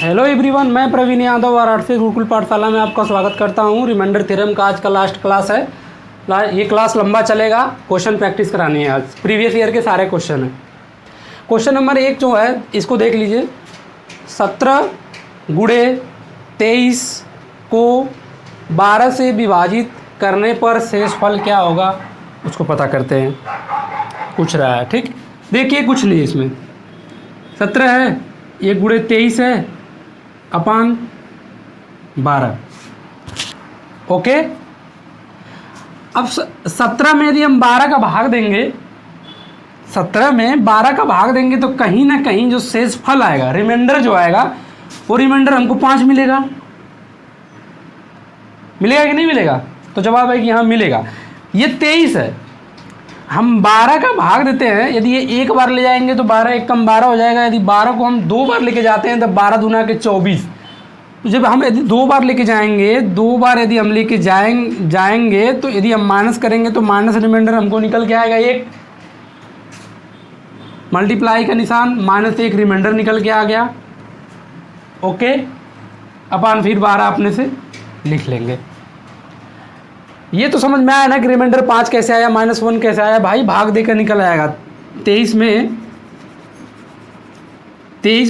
Hello everyone, मैं प्रवीण यादव और RC Gurukul पाठशाला में आपका स्वागत करता हूं। रिमाइंडर थ्योरम का आज का लास्ट क्लास है। ये क्लास लंबा चलेगा, क्वेश्चन प्रैक्टिस करानी है। आज प्रीवियस ईयर के सारे क्वेश्चन हैं। क्वेश्चन नंबर 1 जो है इसको देख लीजिए। 17 गुणे 23 को 12 से विभाजित करने पर शेष फल क्या होगा, उसको पता करते हैं। पूछ रहा है, ठीक। देखिए कुछ नहीं इसमें, 17 है, 1 गुणे 23 है अपान 12। ओके, अब 17 में यदि हम 12 का भाग देंगे, 17 में 12 का भाग देंगे तो कहीं ना कहीं जो शेष फल आएगा, रिमाइंडर जो आएगा, वो रिमाइंडर हमको 5 मिलेगा। मिलेगा कि नहीं मिलेगा? तो जवाब है कि हाँ मिलेगा। ये 23 है, हम 12 का भाग देते हैं। यदि ये एक बार ले जाएंगे तो 12 एक कम 12 हो जाएगा। यदि 12 को हम 2 बार लेके जाते हैं तो 12 दूना के 24। तो जब हम यदि 2 बार लेके जाएंगे, 2 बार यदि हम लेके जाएंगे तो यदि हम माइनस करेंगे तो माइनस रिमाइंडर हमको निकल के आएगा 1। मल्टीप्लाई का निशान, -1 रिमाइंडर निकल के आ गया। ओके, अपन फिर 12 अपने से लिख लेंगे। ये तो समझ में आया ना कि रिमाइंडर 5 कैसे आया, -1 कैसे आया। भाई भाग देकर निकल आएगा। 23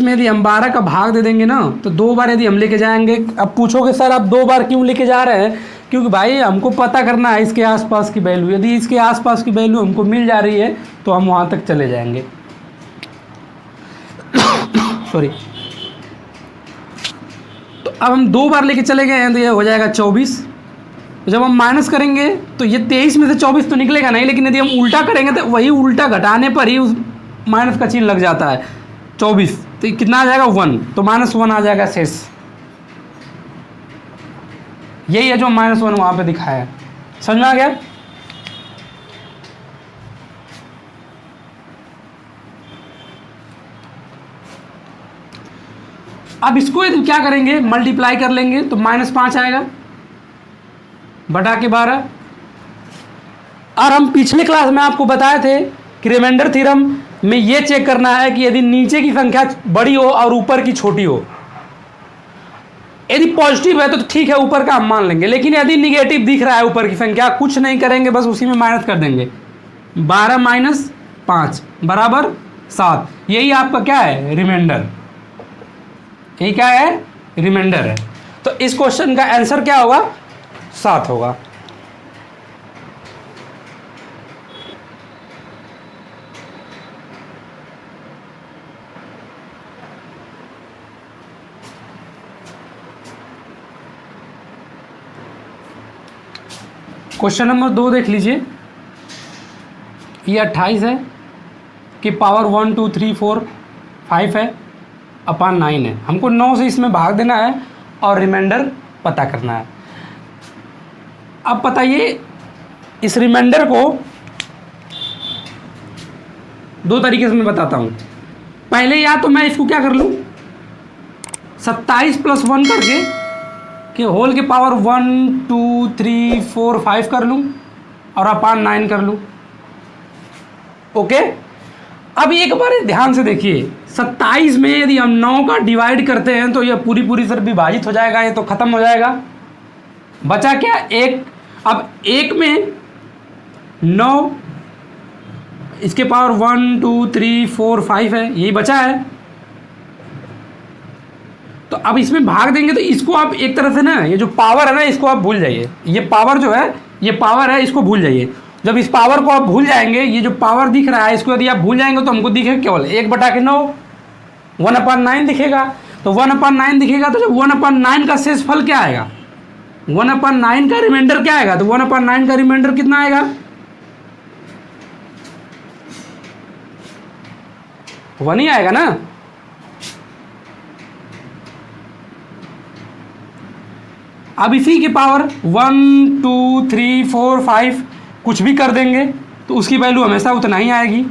में यदि हम 12 का भाग दे देंगे ना तो 2 बार यदि हम लेके जाएंगे। अब पूछोगे सर आप 2 बार क्यों लेके जा रहे हैं? क्योंकि भाई हमको पता करना है इसके आसपास की वैल्यू। यदि इसके आसपास की वैल्यू हमको मिल जा रही है तो हम वहाँ तक चले जाएंगे। सॉरी। तो अब हम 2 बार लेके चले गए हैं तो ये हो जाएगा 24। तो जब हम माइनस करेंगे तो ये 23 में से 24 तो निकलेगा नहीं, लेकिन यदि हम उल्टा करेंगे तो वही उल्टा घटाने पर ही उस माइनस का चिन्ह लग जाता है। 24 तो कितना आ जाएगा 1, तो -1 आ जाएगा शेष। यही है जो -1 वहाँ पे दिखाया है। समझ में आ गया? अब इसको यदि क्या करेंगे, मल्टीप्लाई कर लेंगे तो -5 आएगा बटा के 12। और हम पिछले क्लास में आपको बताए थे कि रिमाइंडर थ्योरम में ये चेक करना है कि यदि नीचे की संख्या बड़ी हो और ऊपर की छोटी हो। यदि पॉजिटिव है तो ठीक है, ऊपर का हम मान लेंगे। लेकिन यदि निगेटिव दिख रहा है ऊपर की संख्या, कुछ नहीं करेंगे, बस उसी में माइनस कर देंगे। 12 - 5 बराबर 7। यही आपका क्या है, रिमाइंडर। यही क्या है, रिमाइंडर है। तो इस क्वेश्चन का आंसर क्या होगा, 7 होगा। क्वेश्चन नंबर 2 देख लीजिए। ये 28 है कि पावर 1 2 3 4 5 है अपान 9 है। हमको 9 से इसमें भाग देना है और रिमाइंडर पता करना है। अब बताइए, इस रिमाइंडर को 2 तरीके से मैं बताता हूँ। पहले या तो मैं इसको क्या कर लूँ, 27 + 1 करके कि होल के पावर 1 2 3 4 5 कर लूँ और अपान 9 कर लूँ। ओके, अब एक बार ध्यान से देखिए, 27 में यदि हम 9 का डिवाइड करते हैं तो यह पूरी सर विभाजित हो जाएगा, ये तो खत्म हो जाएगा। बचा क्या, 1। अब 1 में 9, इसके पावर 1 2 3 4 5 है, यही बचा है। तो अब इसमें भाग देंगे तो इसको आप एक तरह से ना, ये जो पावर है ना, इसको आप भूल जाइए। ये पावर जो है, ये पावर है, इसको भूल जाइए। जब इस पावर को आप भूल जाएंगे, ये जो पावर दिख रहा है, इसको यदि आप भूल जाएंगे तो हमको दिखेगा केवल 1/9, 1/9 दिखेगा। तो 1/9 दिखेगा, तो जब 1/9 का शेष फल क्या आएगा, 1/9 का रिमाइंडर क्या आएगा, तो 1/9 का रिमाइंडर कितना आएगा, 1 ही आएगा ना। अब इसी के पावर 1 2 3 4 5 कुछ भी कर देंगे तो उसकी वैल्यू हमेशा उतना ही आएगी,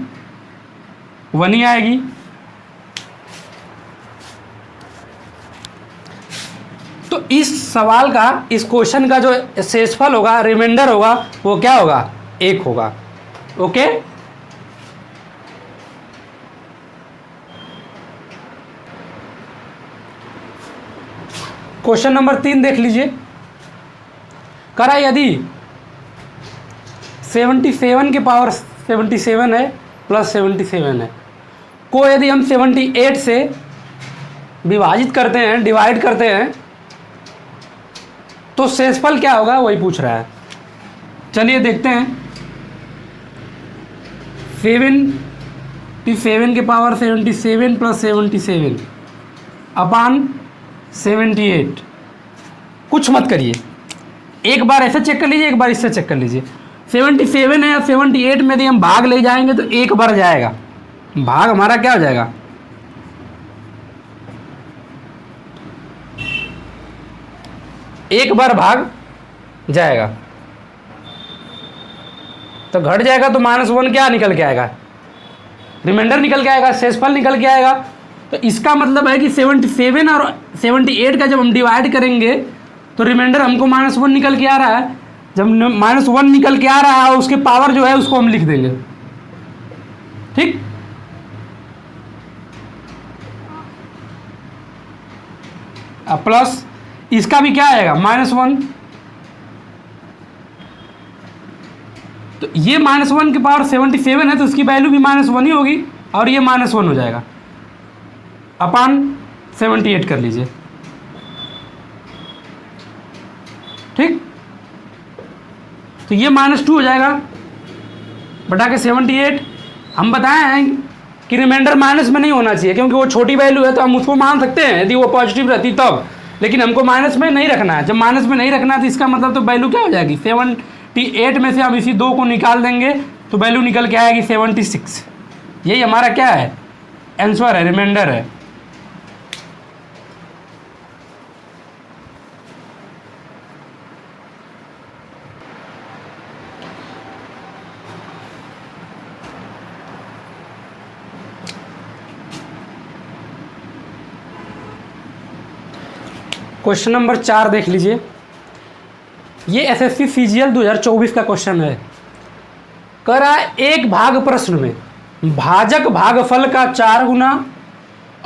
1 ही आएगी। तो इस सवाल का, इस क्वेश्चन का जो शेषफल होगा, रिमाइंडर होगा, वो क्या होगा, 1 होगा। ओके, क्वेश्चन नंबर 3 देख लीजिए। करा यदि 77 के पावर 77 है प्लस 77 है को यदि हम 78 से विभाजित करते हैं, डिवाइड करते हैं, तो शेषफल क्या होगा वही पूछ रहा है। चलिए देखते हैं। 77 के पावर 77 प्लस 77 अपान 78। कुछ मत करिए, एक बार ऐसे चेक कर लीजिए, एक बार इससे चेक कर लीजिए। 77 है या 78 में यदि हम भाग ले जाएंगे तो एक बढ़ जाएगा, भाग हमारा क्या हो जाएगा, एक बार भाग जाएगा तो घट जाएगा, तो -1 क्या निकल के आएगा, रिमाइंडर निकल के आएगा, शेषफल निकल के आएगा। तो इसका मतलब है कि 77 और 78 का जब हम डिवाइड करेंगे तो रिमाइंडर हमको -1 निकल के आ रहा है। जब -1 निकल के आ रहा है उसके पावर जो है उसको हम लिख देंगे, ठीक। अब प्लस इसका भी क्या आएगा, -1। तो ये -1 के पावर 77 है तो इसकी वैल्यू भी -1 ही होगी और ये -1 हो जाएगा, अपान 78 कर लीजिए, ठीक। तो ये -2 हो जाएगा बटा के 78। हम बताए हैं कि रिमाइंडर माइनस में नहीं होना चाहिए क्योंकि वो छोटी वैल्यू है, तो हम उसको मान सकते हैं यदि वो पॉजिटिव रहती तब, लेकिन हमको माइनस में नहीं रखना है। जब माइनस में नहीं रखना है तो इसका मतलब तो वैल्यू क्या हो जाएगी, 78 में से हम इसी 2 को निकाल देंगे तो वैल्यू निकल के आएगी 76। यही हमारा क्या है, आंसर है, रिमाइंडर है। क्वेश्चन नंबर 4 देख लीजिए। ये एसएससी सीजीएल 2024 का क्वेश्चन है। करा एक भाग प्रश्न में भाजक भागफल का 4 गुना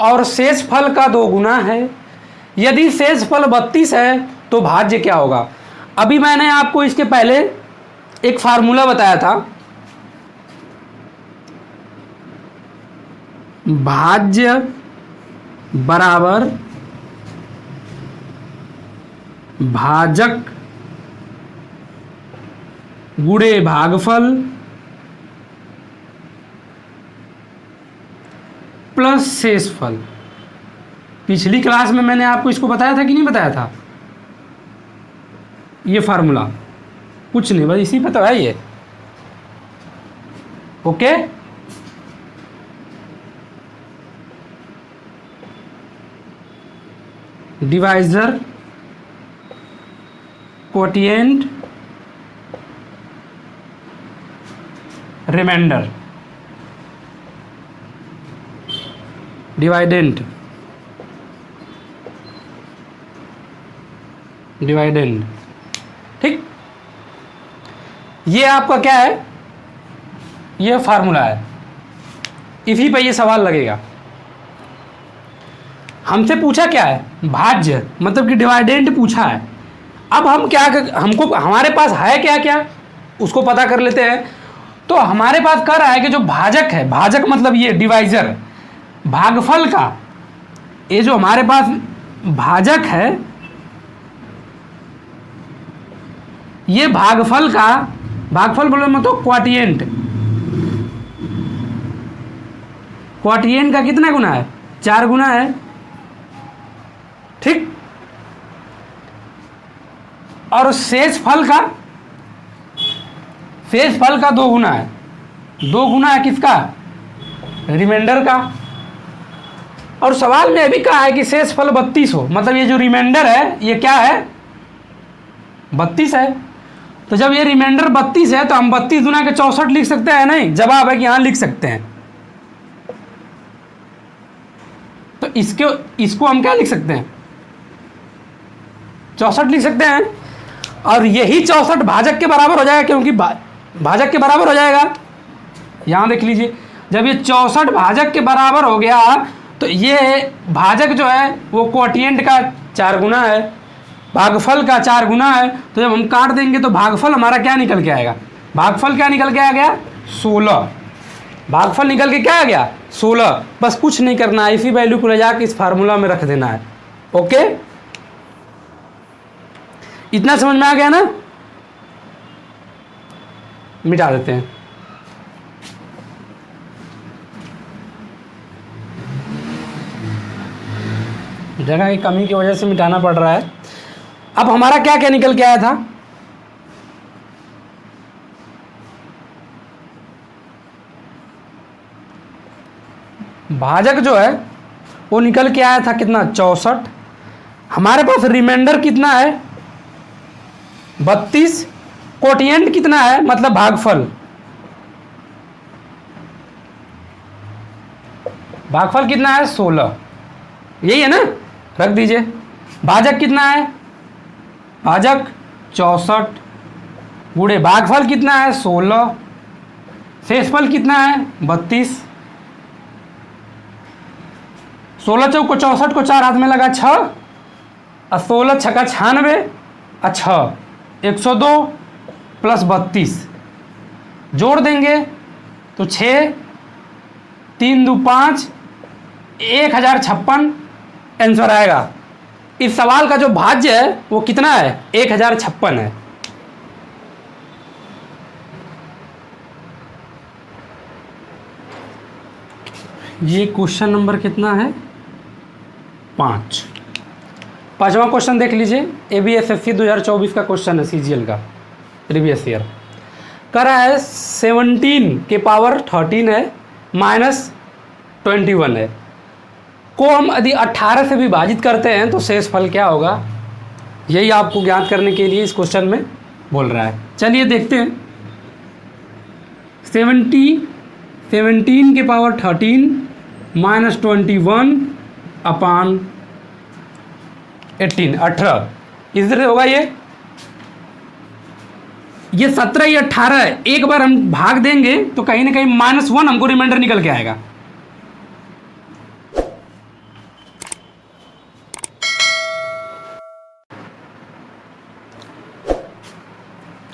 और शेषफल का 2 गुना है। यदि शेषफल 32 है तो भाज्य क्या होगा। अभी मैंने आपको इसके पहले एक फार्मूला बताया था, भाज्य बराबर भाजक गुणे भागफल प्लस शेषफल। पिछली क्लास में मैंने आपको इसको बताया था कि नहीं बताया था, ये फार्मूला कुछ नहीं, बस इसी पे तो है ये, okay. Divisor, quotient, remainder, dividend, dividend, ठीक। ये आपका क्या है, ये फार्मूला है, इसी पे ये सवाल लगेगा। हमसे पूछा क्या है, भाज्य मतलब कि डिवाइडेंट पूछा है। अब हम क्या हमको हमारे पास है क्या क्या उसको पता कर लेते हैं। तो हमारे पास कह रहा है कि जो भाजक है, भाजक मतलब ये डिवाइजर, भागफल का, ये जो हमारे पास भाजक है ये भागफल का, भागफल बोले मतलब क्वाटिएंट, क्वाटिएंट का कितना गुना है, 4 गुना है, ठीक। और शेषफल का, शेषफल का 2 गुना है, 2 गुना है किसका, रिमाइंडर का। और सवाल में अभी कहा है कि शेषफल 32 हो, मतलब ये जो रिमाइंडर है ये क्या है, 32 है। तो जब ये रिमाइंडर 32 है तो हम 32 गुना के 64 लिख सकते हैं, नहीं, जवाब है कि हाँ लिख सकते हैं। तो इसको हम क्या लिख सकते हैं, 64 लिख सकते हैं। और यही 64 भाजक के बराबर हो जाएगा, क्योंकि भाजक के बराबर हो जाएगा। यहां देख लीजिए, जब ये 64 भाजक के बराबर हो गया तो ये भाजक जो है वो क्वोटिएंट का 4 गुना है, भागफल का 4 गुना है, तो जब हम काट देंगे तो भागफल हमारा क्या निकल के आएगा, भागफल क्या निकल के आ गया 16, भागफल निकल के क्या आ गया 16। बस कुछ नहीं करना है, इसी वैल्यू को ले जाकर इस फार्मूला में रख देना है। ओके, इतना समझ में आ गया ना, मिटा देते हैं। जगह की कमी की वजह से मिटाना पड़ रहा है। अब हमारा क्या क्या निकल के आया था, भाजक जो है वो निकल के आया था कितना 64। हमारे पास रिमाइंडर कितना है 32, कोटिएंट कितना है मतलब भागफल, भागफल कितना है 16, यही है ना, रख दीजिए। भाजक कितना है, भाजक 64 गुणे भागफल कितना है 16, शेषफल कितना है 32। 16 चौक को 64 को 4 हाथ में लगा 6 और 16 छक्का 96 और 6 102 प्लस 32 जोड़ देंगे तो 6 3 2 5 1056 आंसर आएगा। इस सवाल का जो भाज्य है वो कितना है 1056 है। ये क्वेश्चन नंबर कितना है 5। पांचवा क्वेश्चन देख लीजिए, ABSSC 2024 का क्वेश्चन है, CGL का प्रीवियस ईयर कर रहा है। 17 के पावर 13 है माइनस 21 है, को हम यदि 18 से विभाजित करते हैं तो शेषफल क्या होगा, यही आपको ज्ञात करने के लिए इस क्वेश्चन में बोल रहा है। चलिए देखते हैं। 17 के पावर 13 माइनस 21 अपान 18 18 इस तरह होगा। ये 17 ये 18 है, एक बार हम भाग देंगे तो कहीं ना कहीं -1 हमको रिमाइंडर निकल के आएगा।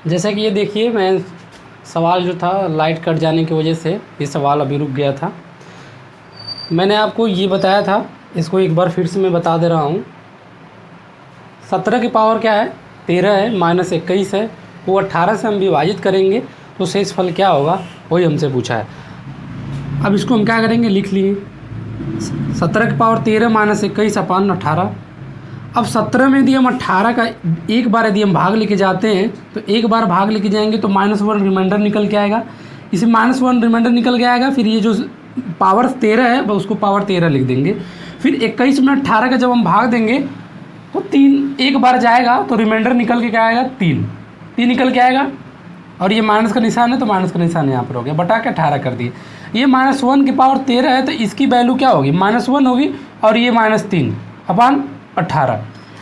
जैसे कि ये देखिए, मैं सवाल जो था लाइट कट जाने की वजह से ये सवाल अभी रुक गया था। मैंने आपको ये बताया था, इसको एक बार फिर से मैं बता दे रहा हूँ। 17 की पावर क्या है 13 है माइनस 21 है, वो 18 से हम विभाजित करेंगे तो शेषफल क्या होगा वही हमसे पूछा है। अब इसको हम क्या करेंगे, लिख लिए 17 की पावर 13 माइनस 21 अपान 18। अब 17 में यदि हम 18 का एक बार यदि हम भाग लेके जाते हैं तो एक बार भाग लेके जाएंगे तो -1 रिमाइंडर निकल के आएगा। इसे -1 रिमाइंडर निकल के आएगा। फिर ये जो पावर 13 है उसको पावर 13 लिख देंगे। फिर 21 में 18 का जब हम भाग देंगे तो 3 एक बार जाएगा तो रिमाइंडर निकल के क्या आएगा 3 निकल के आएगा। और ये माइनस का निशान है तो माइनस का निशान यहाँ पर हो गया, बटा के 18 कर दिए। ये -1 की पावर 13 है तो इसकी वैल्यू क्या होगी -1 होगी और ये -3 अपान 18।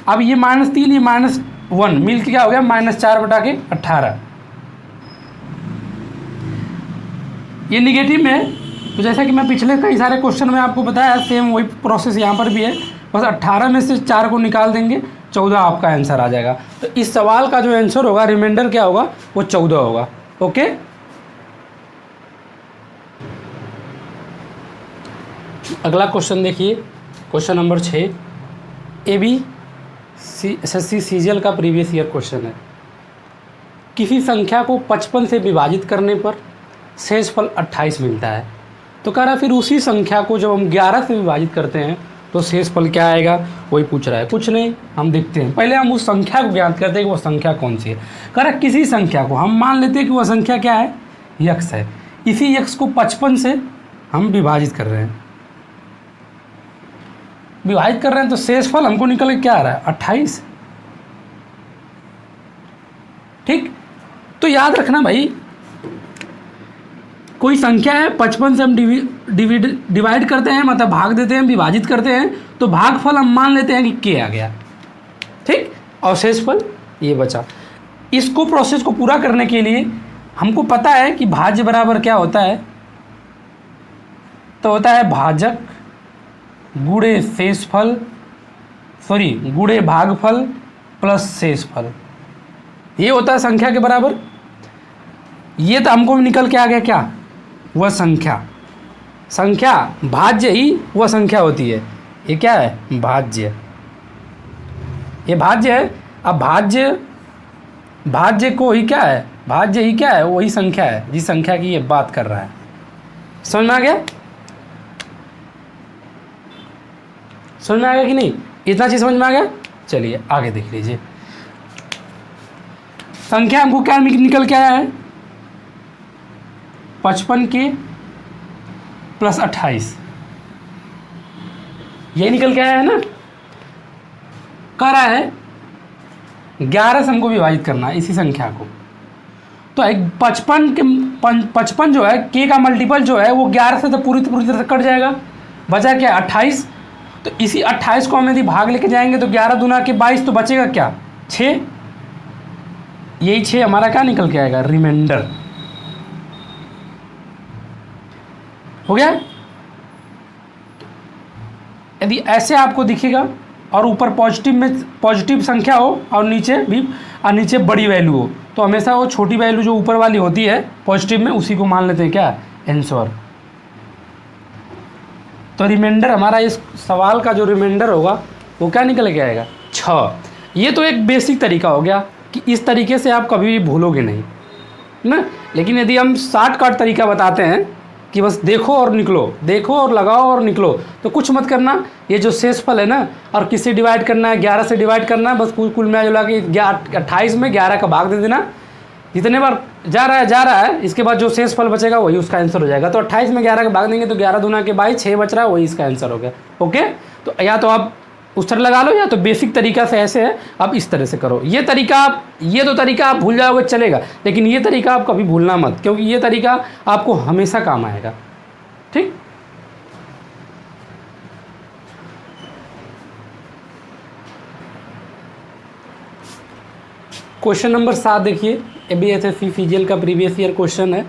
अब ये -3 ये -1 मिल के क्या हो गया -4 बटा के 18। ये निगेटिव में है तो जैसा कि मैं पिछले कई सारे क्वेश्चन में आपको बताया सेम वही प्रोसेस यहाँ पर भी है। बस 18 में से 4 को निकाल देंगे 14 आपका आंसर आ जाएगा। तो इस सवाल का जो आंसर होगा रिमाइंडर क्या होगा वो 14 होगा। ओके, अगला क्वेश्चन देखिए, क्वेश्चन नंबर 6 ABSSC CGL का प्रीवियस ईयर क्वेश्चन है। किसी संख्या को 55 से विभाजित करने पर शेषफल 28 मिलता है। तो कह रहा फिर उसी संख्या को जब हम 11 से विभाजित करते हैं तो शेषफल क्या आएगा वही पूछ रहा है। कुछ नहीं, हम देखते हैं, पहले हम उस संख्या को ज्ञात करते हैं कि वो संख्या कौन सी है। कह रहा किसी संख्या को हम मान लेते हैं कि वह संख्या क्या है x है। इसी x को 55 से हम विभाजित कर रहे हैं, तो शेषफल हमको निकल के क्या आ रहा है 28। ठीक, तो याद रखना भाई, कोई संख्या है 55 से हम डिवाइड करते हैं, मतलब भाग देते हैं, विभाजित करते हैं, तो भागफल हम मान लेते हैं कि k आ गया। ठीक, और शेषफल ये बचा। इसको प्रोसेस को पूरा करने के लिए हमको पता है कि भाज्य बराबर क्या होता है, तो होता है भाजक गुणे शेषफल सॉरी गुणे भागफल प्लस शेषफल, ये होता है संख्या के बराबर। ये तो हमको निकल के आ गया क्या, वह संख्या। संख्या भाज्य ही वह संख्या होती है। ये क्या है, भाज्य। ये भाज्य है। अब भाज्य को ही क्या है, भाज्य ही क्या है, वही संख्या है जिस संख्या की ये बात कर रहा है। समझ में आ गया, समझ में आ गया कि नहीं, इतना चीज समझ में आ गया। चलिए आगे देख लीजिए। संख्या हमको क्या निकल के आया है, 55 के प्लस 28, ये निकल के आया है ना। कर रहा है 11 से हमको विभाजित करना है इसी संख्या को। तो एक 55 जो है के का मल्टीपल जो है वो 11 से तो पूरी तरह से कट जाएगा, बचा क्या 28। तो इसी 28 को हम यदि भाग लेके जाएंगे तो 11 दूना के 22, तो बचेगा क्या 6। यही 6 हमारा क्या निकल के आएगा, रिमाइंडर। हो गया। यदि ऐसे आपको दिखेगा और ऊपर पॉजिटिव संख्या हो और नीचे बड़ी वैल्यू हो, तो हमेशा वो छोटी वैल्यू जो ऊपर वाली होती है पॉजिटिव में उसी को मान लेते हैं क्या, आंसर। तो रिमाइंडर हमारा इस सवाल का जो रिमाइंडर होगा वो क्या निकल के आएगा, 6। ये तो एक बेसिक तरीका हो गया कि इस तरीके से आप कभी भी भूलोगे नहीं ना। लेकिन यदि हम शॉर्टकट तरीका बताते हैं कि बस देखो और निकलो, देखो और लगाओ और निकलो, तो कुछ मत करना। ये जो शेषफल है ना, और किससे डिवाइड करना है, 11 से डिवाइड करना है, बस कुल मिला जुला के 28 में 11 का भाग दे देना। जितने बार जा रहा है इसके बाद जो शेषफल बचेगा वही उसका आंसर हो जाएगा। तो 28 में 11 का भाग देंगे तो 11 दूना के 22, 6 बच रहा है, वही इसका आंसर हो गया। ओके, तो या तो आप उस तरह लगा लो या तो बेसिक तरीका से ऐसे है, आप इस तरह से करो। ये दो तरीका आप भूल जाओगे चलेगा, लेकिन ये तरीका आप कभी भूलना मत, क्योंकि ये तरीका आपको हमेशा काम आएगा। ठीक, क्वेश्चन नंबर 7 देखिए। ये भी एसएससी सीजीएल का प्रीवियस ईयर क्वेश्चन है।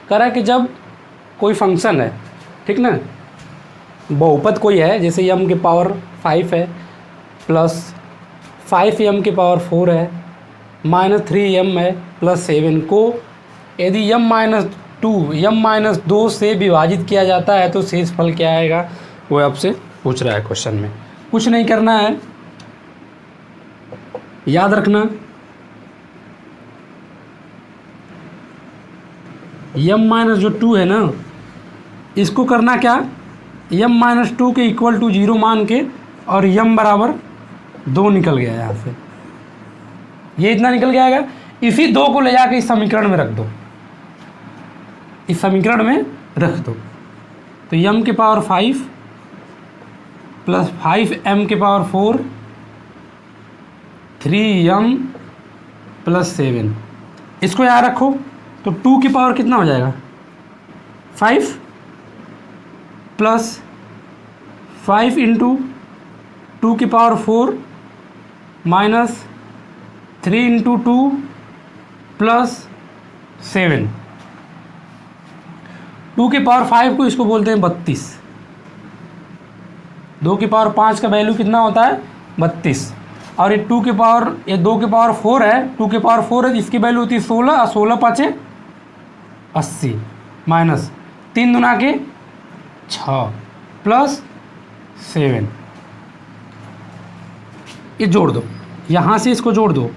कह रहा है कि जब कोई फंक्शन है, ठीक ना, बहुपद कोई है, जैसे m के पावर 5 है प्लस 5m के पावर 4 है माइनस 3m है प्लस 7 को यदि m-2 से विभाजित किया जाता है तो शेषफल क्या आएगा, वो आपसे पूछ रहा है क्वेश्चन में। कुछ नहीं करना है, याद रखना m-2 है ना, इसको करना क्या, m-2 के इक्वल टू 0 मान के, और m बराबर 2 निकल गया यहाँ से, ये इतना निकल के आएगा। इसी 2 को ले जाके इस समीकरण में रख दो, इस समीकरण में रख दो। तो m के पावर 5 प्लस 5m के पावर 4 3m प्लस 7, इसको यहाँ रखो तो 2 की पावर कितना हो जाएगा, 5 प्लस 5 इंटू 2 की पावर 4 माइनस 3 इंटू 2 प्लस 7। 2 की पावर 5 को इसको बोलते हैं 32। 2 की पावर 5 का वैल्यू कितना होता है, 32। और ये 2 की पावर 4 है, 2 की पावर 4 है, इसकी वैल्यू होती है 16, और 16 पाँचे 80 माइनस 3 दूना के 6 प्लस 7, ये जोड़ दो, यहाँ से इसको जोड़ दो,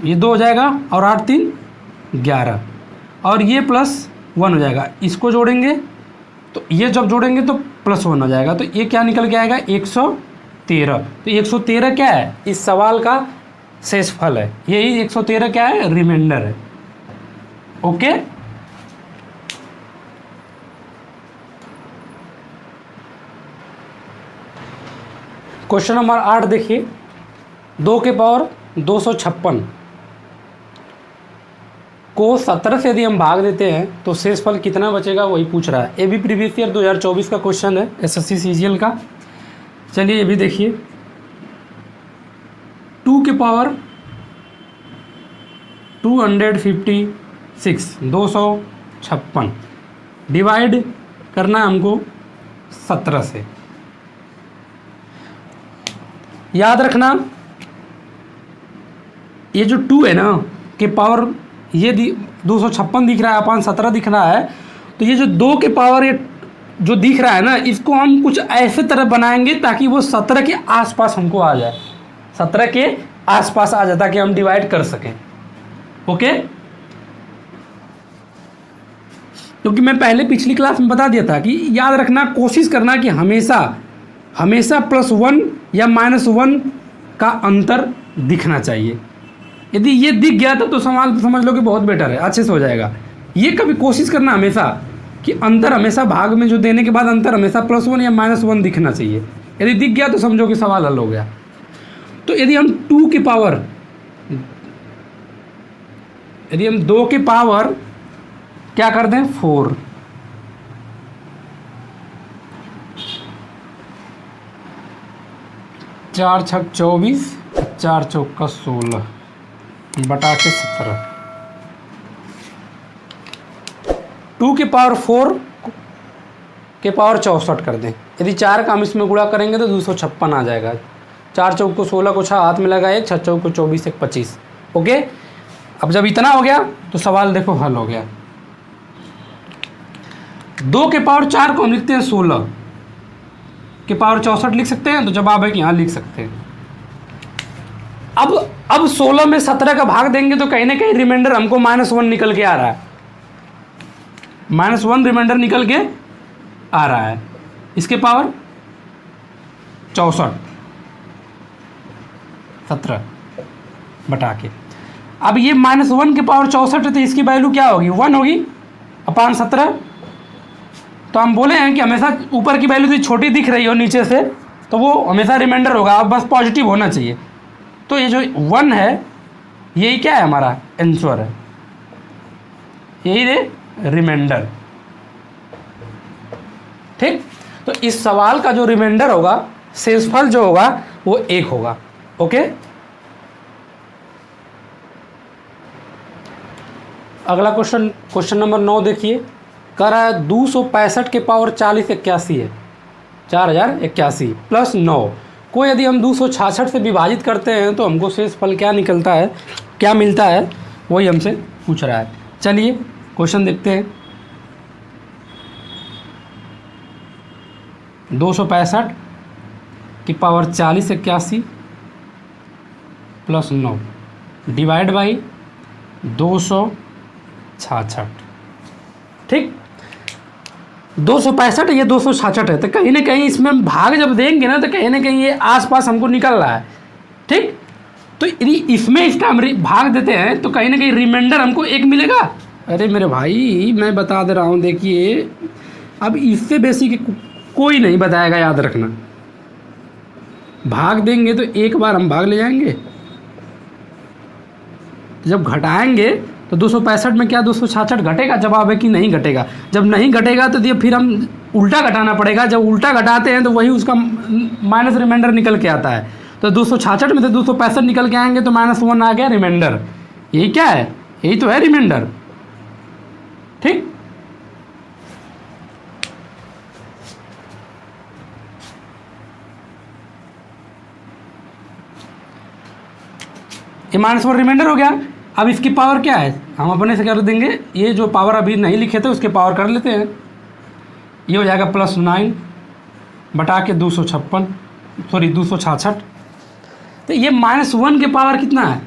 ये 2 हो जाएगा और 8 3 11, और ये प्लस 1 हो जाएगा। इसको जोड़ेंगे तो ये जब जोड़ेंगे तो प्लस 1 हो जाएगा, तो ये क्या निकल के आएगा, 113। तो 113 क्या है, इस सवाल का शेषफल है। यही 113 क्या है, रिमाइंडर है। ओके, क्वेश्चन नंबर 8 देखिए। 2 के पावर 256 को 17 से यदि हम भाग देते हैं तो शेषफल कितना बचेगा, वही पूछ रहा है। ये भी प्रीवियस ईयर 2024 का क्वेश्चन है, एसएससी सीजीएल का। चलिए ये भी देखिए। 2 के पावर 256 डिवाइड करना है हमको 17 से। याद रखना ये जो 2 है ना के पावर ये 256 दिख रहा है अपान 17 दिख रहा है, तो ये जो 2 के पावर ये जो दिख रहा है ना, इसको हम कुछ ऐसे तरह बनाएंगे ताकि वो 17 के आसपास हमको आ जाए, 17 के आसपास आ जाए ताकि हम डिवाइड कर सकें। ओके, क्योंकि मैं पहले पिछली क्लास में बता दिया था कि याद रखना, कोशिश करना कि हमेशा हमेशा +1 या -1 का अंतर दिखना चाहिए। यदि ये दिख गया तो सवाल समझ लो कि बहुत बेटर है, अच्छे से हो जाएगा। ये कभी कोशिश करना हमेशा कि अंतर हमेशा भाग में जो देने के बाद अंतर हमेशा +1 या -1 दिखना चाहिए। यदि दिख गया तो समझो कि सवाल हल हो गया। तो यदि हम 2 की पावर, यदि हम 2 के पावर क्या कर दें 4, चार छक 24, 4 चौका 16 बटा के 17, 2 के पावर 4 के पावर 64 कर दें। यदि 4 का हम इसमें गुणा करेंगे तो 256 आ जाएगा। 4 चौक को 16 को 6 हाथ में लगा, 1 6 चौक को 24 1 25। ओके, अब जब इतना हो गया तो सवाल देखो हल हो गया। 2 के पावर 4 को हम लिखते हैं 16 के पावर 64 लिख सकते हैं, तो जवाब है कि हाँ लिख सकते हैं। अब 16 में 17 का भाग देंगे तो कहीं ना कहीं रिमाइंडर हमको -1 निकल के आ रहा है, -1 रिमाइंडर निकल के आ रहा है। इसके पावर 64, 17 बटा के। अब ये -1 के पावर 64 है तो इसकी वैल्यू क्या होगी 1 होगी अपान 17। तो हम बोले हैं कि हमेशा ऊपर की वैल्यू यदि छोटी दिख रही हो नीचे से तो वो हमेशा रिमाइंडर होगा, अब बस पॉजिटिव होना चाहिए। तो ये जो 1 है यही क्या है हमारा आंसर है, यही रे रिमाइंडर। ठीक, तो इस सवाल का जो रिमाइंडर होगा, शेषफल जो होगा वो 1 होगा। ओके, अगला क्वेश्चन नंबर 9 देखिए। कह रहा है 265 के पावर 40 81 है, 4081 प्लस 9 को यदि हम 266 से विभाजित करते हैं तो हमको शेषफल क्या निकलता है, क्या मिलता है, वही हमसे पूछ रहा है। चलिए क्वेश्चन देखते हैं। 265 की पावर 40 81 प्लस 9 डिवाइड बाई 266। ठीक, 265 ये 266 है, तो कहीं ना कहीं इसमें हम भाग जब देंगे ना तो कहीं ना कहीं ये आसपास हमको निकल रहा है। ठीक, तो यदि इसमें इसका हम भाग देते हैं तो कहीं ना कहीं रिमाइंडर हमको 1 मिलेगा। अरे मेरे भाई मैं बता दे रहा हूँ, देखिए अब इससे बेसिक कोई नहीं बताएगा, याद रखना। भाग देंगे तो एक बार हम भाग ले जाएंगे, जब घटाएंगे तो 265 में क्या 266 घटेगा, जवाब है कि नहीं घटेगा। जब नहीं घटेगा तो ये फिर हम उल्टा घटाना पड़ेगा, जब उल्टा घटाते हैं तो वही उसका माइनस रिमाइंडर निकल के आता है। तो 266 में से 265 निकल के आएंगे तो -1 आ गया रिमाइंडर। यही क्या है, यही तो है रिमाइंडर। ठीक, ये -1 रिमाइंडर हो गया। अब इसकी पावर क्या है, हम अपने से कर देंगे, ये जो पावर अभी नहीं लिखे थे उसके पावर कर लेते हैं। ये हो जाएगा +9 बटा के 266। तो ये -1 के पावर कितना है,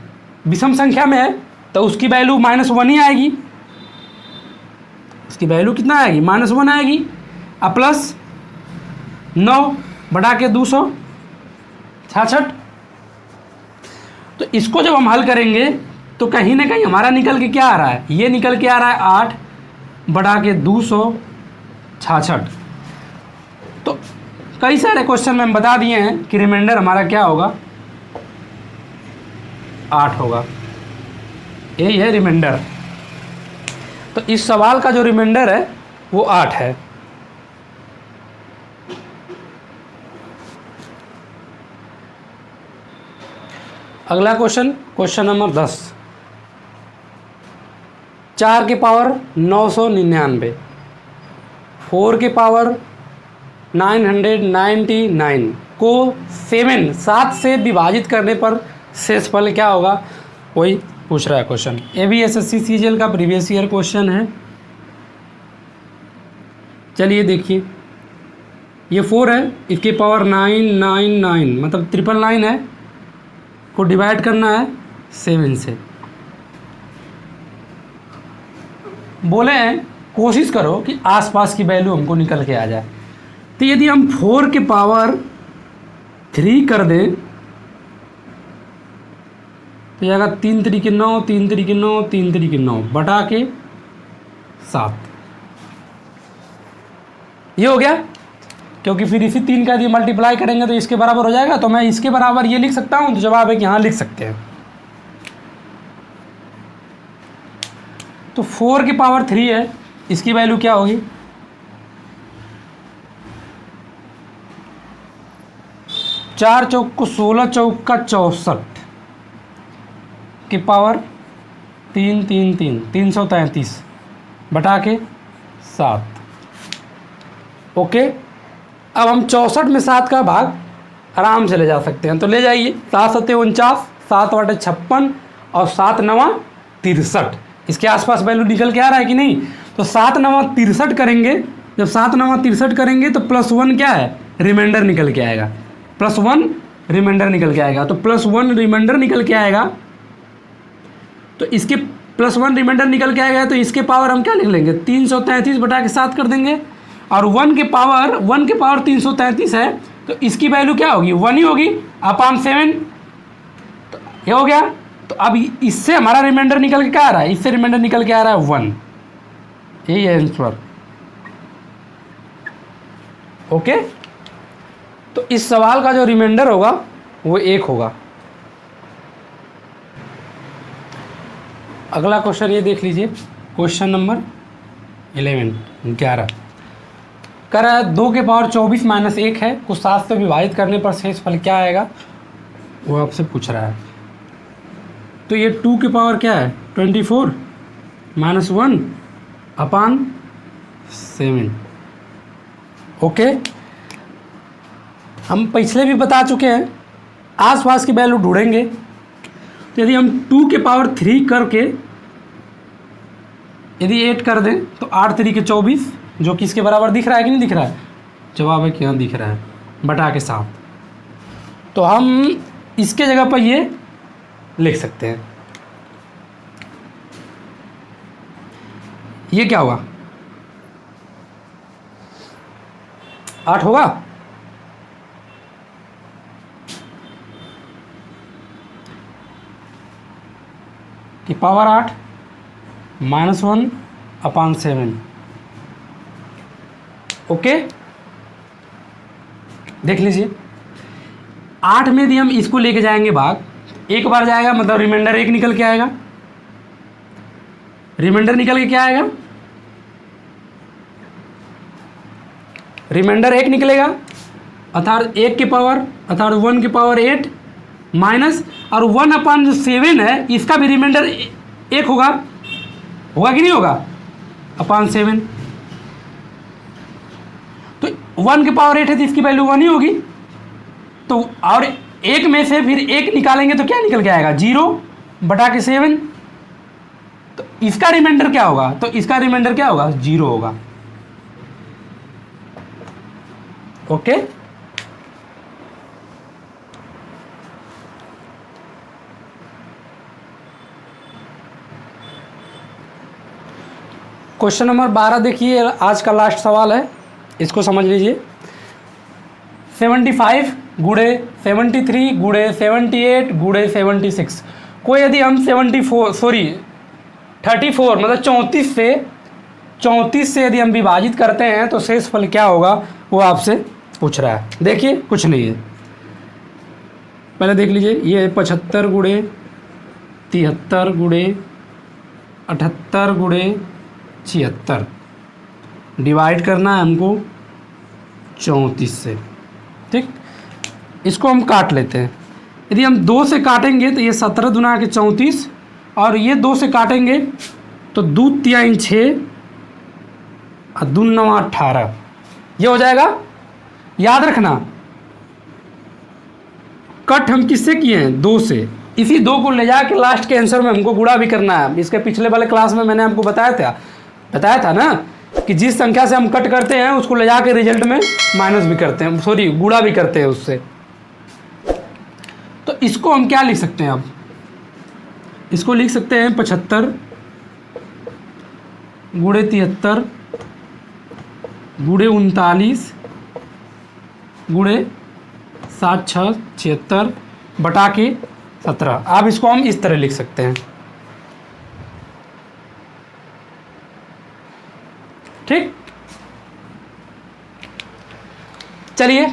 विषम संख्या में है तो उसकी वैल्यू -1 ही आएगी। उसकी वैल्यू कितना आएगी, -1 आएगी। अब प्लस 9 बटा के 266। तो इसको जब हम हल करेंगे तो कहीं ना कहीं हमारा निकल के क्या आ रहा है, ये निकल के आ रहा है 8 बटा के 266। तो कई सारे क्वेश्चन में हम बता दिए हैं कि रिमाइंडर हमारा क्या होगा, 8 होगा। यही है रिमाइंडर। तो इस सवाल का जो रिमाइंडर है वो 8 है। अगला क्वेश्चन नंबर 10। 4 के पावर 999, 4 के पावर 999 को 7 से विभाजित करने पर शेषफल क्या होगा, वही पूछ रहा है क्वेश्चन। ये भी एसएससी सीजीएल का प्रीवियस ईयर क्वेश्चन है। चलिए देखिए, ये 4 है, इसके पावर 999 मतलब 999 है, को डिवाइड करना है 7 से। बोले हैं कोशिश करो कि आसपास की वैल्यू हमको निकल के आ जाए। तो यदि हम 4 के पावर 3 कर दें तो जाएगा 3 3 के 9, 3 3 के 9, 3 3 के 9 बटा के 7। ये हो गया, क्योंकि फिर इसी 3 का यदि मल्टीप्लाई करेंगे तो इसके बराबर हो जाएगा। तो मैं इसके बराबर ये लिख सकता हूँ, तो जवाब है कि हाँ लिख सकते हैं। तो 4 की पावर 3 है, इसकी वैल्यू क्या होगी, 4 चौक को 16 चौक का 64 की पावर 3 3 3 333 बटा के 7। ओके, अब हम 64 में 7 का भाग आराम से ले जा सकते हैं, तो ले जाइए। 7 7 49, 7 8 56 और 7 9 63। इसके आसपास वैल्यू निकल के आ रहा है कि नहीं। तो 7 9 63 करेंगे, जब 7 9 63 करेंगे तो +1 क्या है, रिमाइंडर निकल के आएगा, +1 रिमाइंडर निकल के आएगा। तो +1 रिमाइंडर निकल के आएगा, तो इसके +1 रिमाइंडर निकल के आएगा, तो इसके पावर हम क्या लिख लेंगे, 333 बटा के 7 कर देंगे। और 1 के पावर 333 है, तो इसकी वैल्यू क्या होगी, 1 ही होगी अपॉन 7। तो ये हो गया। तो अब इससे हमारा रिमाइंडर निकल के क्या आ रहा है, इससे रिमाइंडर निकल के आ रहा है 1। यही है आंसर। ओके, तो इस सवाल का जो रिमाइंडर होगा वो 1 होगा। अगला क्वेश्चन ये देख लीजिए, क्वेश्चन नंबर 11 कर रहा है 2 के पावर 24 - 1 है, को 7 से विभाजित करने पर शेषफल क्या आएगा, वो आपसे पूछ रहा है। तो ये 2 के पावर क्या है, 24 - 1 अपॉन 7। ओके, हम पिछले भी बता चुके हैं, आसपास की वैल्यू ढूंढेंगे। तो यदि हम 2 के पावर 3 करके यदि 8 कर दें तो 8 3 के 24, जो कि इसके बराबर दिख रहा है कि नहीं दिख रहा है, जवाब है कि हाँ दिख रहा है, बटा के 7। तो हम इसके जगह पर ये लिख सकते हैं। ये क्या होगा, 8 होगा। कि पावर 8 -1 अपॉन 7। ओके, देख लीजिए, 8 में यदि हम इसको लेके जाएंगे भाग, एक बार जाएगा मतलब रिमाइंडर 1 निकल के आएगा। रिमाइंडर निकल के क्या आएगा, रिमाइंडर 1 निकलेगा, अर्थात 1 के पावर अर्थात 1 के पावर 8 माइनस, और 1 अपॉन जो 7 है इसका भी रिमाइंडर 1 होगा कि नहीं होगा, अपॉन 7। तो 1 के पावर 8 है तो इसकी वैल्यू 1 ही होगी। तो और 1 में से फिर 1 निकालेंगे तो क्या निकल के आएगा, 0 बटा के 7। तो इसका रिमाइंडर क्या होगा, तो इसका रिमाइंडर क्या होगा, 0 होगा। ओके, क्वेश्चन नंबर 12 देखिए, आज का लास्ट सवाल है, इसको समझ लीजिए। 75 गुणे 73 गुणे 78 गुणे 76 को यदि हम 34 मतलब 34 से यदि हम विभाजित करते हैं तो शेषफल क्या होगा, वो आपसे पूछ रहा है। देखिए कुछ नहीं है, पहले देख लीजिए, ये 75 गुणे 73 गुणे 78 गुणे 76 डिवाइड करना है हमको 34 से। ठीक, इसको हम काट लेते हैं। यदि हम 2 से काटेंगे तो ये 17 दूना के 34, और ये 2 से काटेंगे तो 2 3 6 और 2 9 18, ये हो जाएगा। याद रखना कट हम किससे किए हैं, 2 से। इसी 2 को ले जाके लास्ट के आंसर में हमको गुणा भी करना है। इसके पिछले वाले क्लास में मैंने आपको बताया था ना कि जिस संख्या से हम कट करते हैं उसको ले जाके रिजल्ट में माइनस भी करते हैं, सॉरी गुणा भी करते हैं उससे। तो इसको हम क्या लिख सकते हैं, अब इसको लिख सकते हैं 75 गुणे 73 गुणे 39 गुणे 7 6 76 बटा के 17। अब इसको हम इस तरह लिख सकते हैं, ठीक। चलिए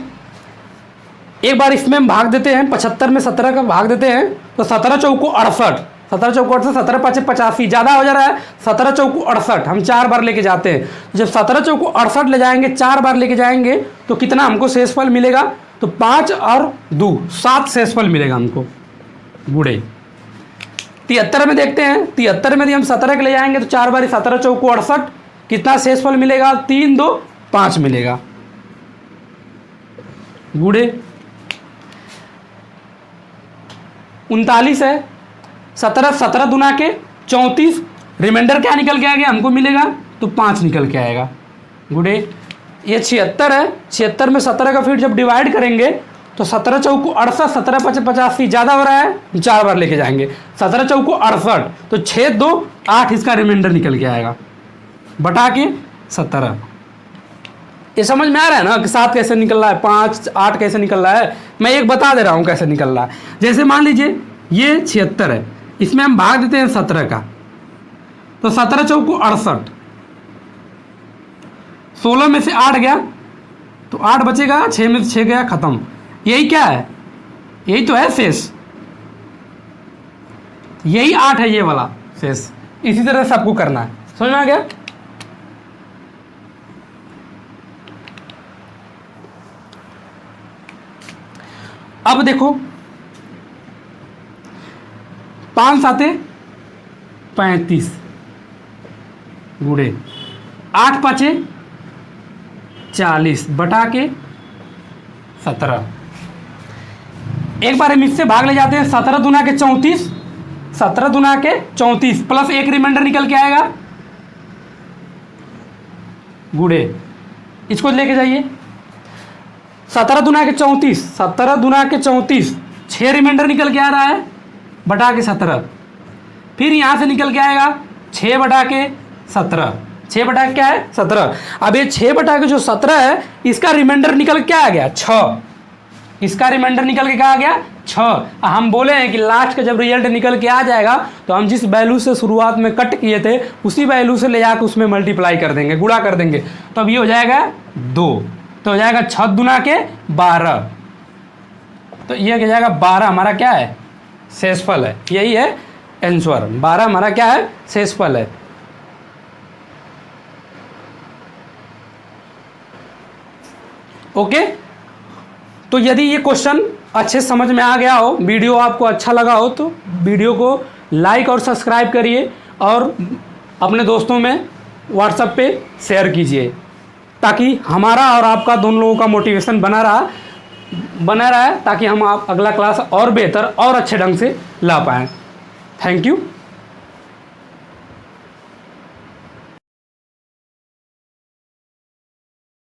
एक बार इसमें हम भाग देते हैं, 75 में 17 का भाग देते हैं तो 17 चौको 68, 17 चौको 68, 17 5 85, ज़्यादा हो जा रहा है। 17 चौको 68 हम 4 बार लेके जाते हैं। जब 17 चौको 68 ले जाएंगे, 4 बार लेके जाएंगे तो कितना हमको शेषफल मिलेगा, तो 5 और 2 7 शेषफल मिलेगा हमको गुणे। 73 में देखते हैं, 73 में यदि हम 17 के ले जाएंगे तो 4 बार 17 चौको 68, कितना शेषफल मिलेगा, 3 2 5 मिलेगा गुणे 39 है। 17 दुना के 34, रिमाइंडर क्या निकल के आ गया हमको मिलेगा, तो 5 निकल के आएगा गुणे। ये 76 है, 76 में 17 का फिर जब डिवाइड करेंगे तो 17 चौको 68, 17 5 85, ज़्यादा हो रहा है, 4 बार लेके जाएंगे। 17 चौको 68 तो 6 2 8 इसका रिमाइंडर निकल के आएगा बटा के 17। ये समझ में आ रहा है ना कि 7 कैसे निकल रहा है, 5 8 कैसे निकल रहा है। मैं एक बता दे रहा हूँ कैसे निकल रहा है। जैसे मान लीजिए ये 76 है, इसमें हम भाग देते हैं 17 का, तो 17 चौको 68, 16 में से 8 गया तो 8 बचेगा, 6 में से 6 गया, खत्म। यही क्या है, यही तो है शेष, यही 8 है ये वाला शेष। इसी तरह से आपको करना है, समझ में आ गया। अब देखो 5 7 35 गुणे 8 5 40 बटा के 17। एक बार हम इससे भाग ले जाते हैं, 17 दुना के 34, 17 दुना के 34 प्लस एक रिमाइंडर निकल के आएगा गुणे, इसको लेके जाइए। 17 दुना के 34, 17 दुना के 34, 6 रिमाइंडर निकल के आ रहा है बटा के 17। फिर यहाँ से निकल के आएगा 6 बटा के 17, 6 बटा के क्या है 17। अब ये 6 बटा के जो 17 है इसका रिमाइंडर निकल के क्या आ गया 6, इसका रिमाइंडर निकल के क्या आ गया 6। हम बोले हैं कि लास्ट का जब रिजल्ट निकल के आ जाएगा तो हम जिस वैल्यू से शुरुआत में कट किए थे उसी वैल्यू से ले जाकर उसमें मल्टीप्लाई कर देंगे, गुणा कर देंगे, तो अब ये हो जाएगा 2, तो हो जाएगा 6 दुना के 12, तो ये हो जाएगा 12 हमारा क्या है शेषफल है। यही है आंसर, 12 हमारा क्या है शेषफल है। ओके, तो यदि ये क्वेश्चन अच्छे समझ में आ गया हो, वीडियो आपको अच्छा लगा हो, तो वीडियो को लाइक और सब्सक्राइब करिए और अपने दोस्तों में व्हाट्सएप पे शेयर कीजिए, ताकि हमारा और आपका दोनों लोगों का मोटिवेशन बना रहा है, ताकि हम आप अगला क्लास और बेहतर और अच्छे ढंग से ला पाएँ। Thank you.